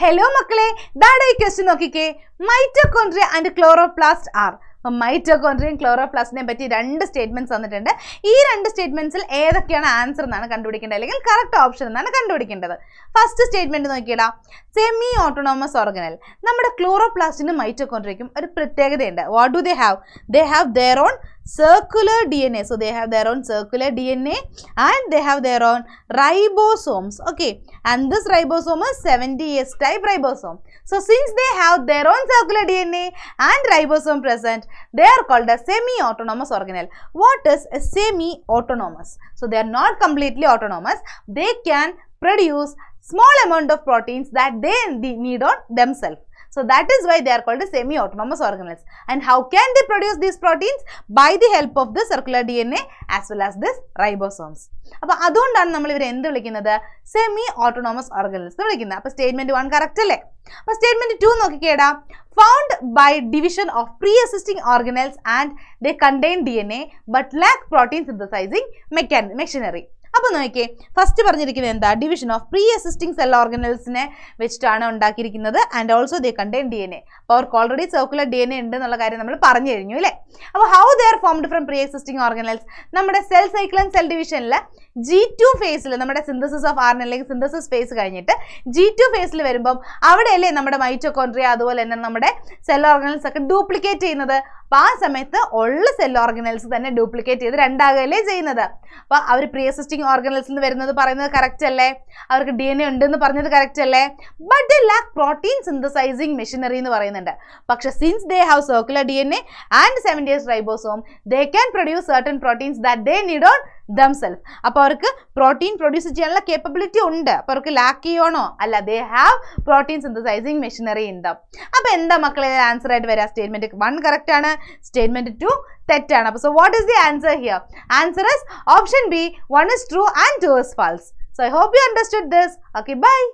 Hello മക്കളെ, ദാടാ ഈ question നോക്കിക്കേ. Mitochondria and chloroplast are. മൈറ്റോകോൺഡ്രിയയും ക്ലോറോപ്ലാസ്റ്റിനെ പറ്റി രണ്ട് സ്റ്റേറ്റ്മെന്റ്സ് തന്നിട്ടുണ്ട്. ഈ രണ്ട് സ്റ്റേറ്റ്മെന്റ്സിൽ ഏതൊക്കെയാണ് ആൻസർ എന്നാണ് കണ്ടുപിടിക്കേണ്ടത്, അല്ലെങ്കിൽ കറക്റ്റ് ഓപ്ഷൻ എന്നാണ് കണ്ടുപിടിക്കേണ്ടത്. ഫസ്റ്റ് സ്റ്റേറ്റ്മെന്റ് നോക്കിയടാ, സെമി ഓട്ടോണോമസ് ഓർഗനൽ. നമ്മുടെ ക്ലോറോപ്ലാസ്റ്റിനും മൈറ്റോകോൺഡ്രിയയ്ക്കും ഒരു പ്രത്യേകതയുണ്ട്. What do they have? They have their own circular DNA. So they have their own circular DNA and they have their own ribosomes. Okay, and this ribosome is 70S type ribosome. So since they have their own circular DNA and ribosome present, they are called as semi-autonomous organelle. What is a semi-autonomous? So they are not completely autonomous. They can produce small amount of proteins that they need on themselves. So that is why they are called semi-autonomous organelles. And how can they produce these proteins? By the help of the circular DNA as well as this ribosomes. അപ്പോൾ അതുകൊണ്ടാണ് നമ്മൾ ഇവരെ എന്ത് വിളിക്കുന്നത്? Semi autonomous organelles വിളിക്കുന്നത്. അപ്പോൾ statement 1 correct അല്ലേ? അപ്പോൾ statement 2 നോക്കിക്കേടാ, found by division of pre-existing organelles and they contain DNA but lack protein synthesizing machinery. അപ്പോൾ നോക്കിയേ, ഫസ്റ്റ് പറഞ്ഞിരിക്കുന്നത് എന്താ? Division of pre existing cell ഓർഗനൽസിനെ വെച്ചിട്ടാണ് ഉണ്ടാക്കിയിരിക്കുന്നത്. And also they contain DNA. അപ്പോൾ അവർക്ക് ഓൾറെഡി സർക്കുലർ DNA ഉണ്ട് എന്നുള്ള കാര്യം നമ്മൾ പറഞ്ഞു കഴിഞ്ഞു അല്ലേ? അപ്പോൾ how they are formed from pre existing organelles? നമ്മുടെ സെൽ സൈക്കിൾ ആൻഡ് സെൽ ഡിവിഷനിൽ G2 ഫേസിൽ നമ്മുടെ സിന്തസിസ് ഓഫ് RNA അല്ലെങ്കിൽ സിന്തസിസ് ഫേസ് കഴിഞ്ഞിട്ട് G2 ഫേസിൽ വരുമ്പം അവിടെയല്ലേ നമ്മുടെ മൈറ്റോകോൺഡ്രിയ അതുപോലെ തന്നെ നമ്മുടെ സെൽ ഓർഗനൽസ് ഒക്കെ ഡ്യൂപ്ലിക്കേറ്റ് ചെയ്യുന്നത്. അപ്പോൾ ആ സമയത്ത് ഉള്ള സെൽ ഓർഗനൽസ് തന്നെ ഡ്യൂപ്ലിക്കേറ്റ് ചെയ്ത് രണ്ടാകുകയല്ലേ ചെയ്യുന്നത്. അപ്പോൾ അവർ പ്രീ എസിസ്റ്റിംഗ് ഓർഗനൽസ് എന്ന് വരുന്നത് പറയുന്നത് കറക്റ്റ് അല്ലേ? അവർക്ക് DNA ഉണ്ടെന്ന് പറഞ്ഞത് കറക്റ്റ് അല്ലേ? But they lack protein synthesising machinery എന്ന് പറയുന്നുണ്ട്. പക്ഷെ since they have circular DNA and 70S റൈബോസോം, they can produce certain proteins that they need on themselves. അപ്പോൾ അവർക്ക് പ്രോട്ടീൻ പ്രൊഡ്യൂസ് ചെയ്യാനുള്ള കേപ്പബിലിറ്റി ഉണ്ട്. അപ്പോൾ അവർക്ക് ലാക്ക് ചെയ്യണോ? അല്ല, they have protein synthesising machinery ഉണ്ടാവും. അപ്പോൾ എന്താ മക്കളെ ആൻസർ ആയിട്ട് വരാം? സ്റ്റേറ്റ്മെന്റ് 1 കറക്റ്റ് ആണ്, സ്റ്റേറ്റ്മെന്റ് 2 തെറ്റാണ്. അപ്പോൾ so what is the answer here? Answer is option B, 1 is true and 2 is false. So I hope you understood this. Okay, bye.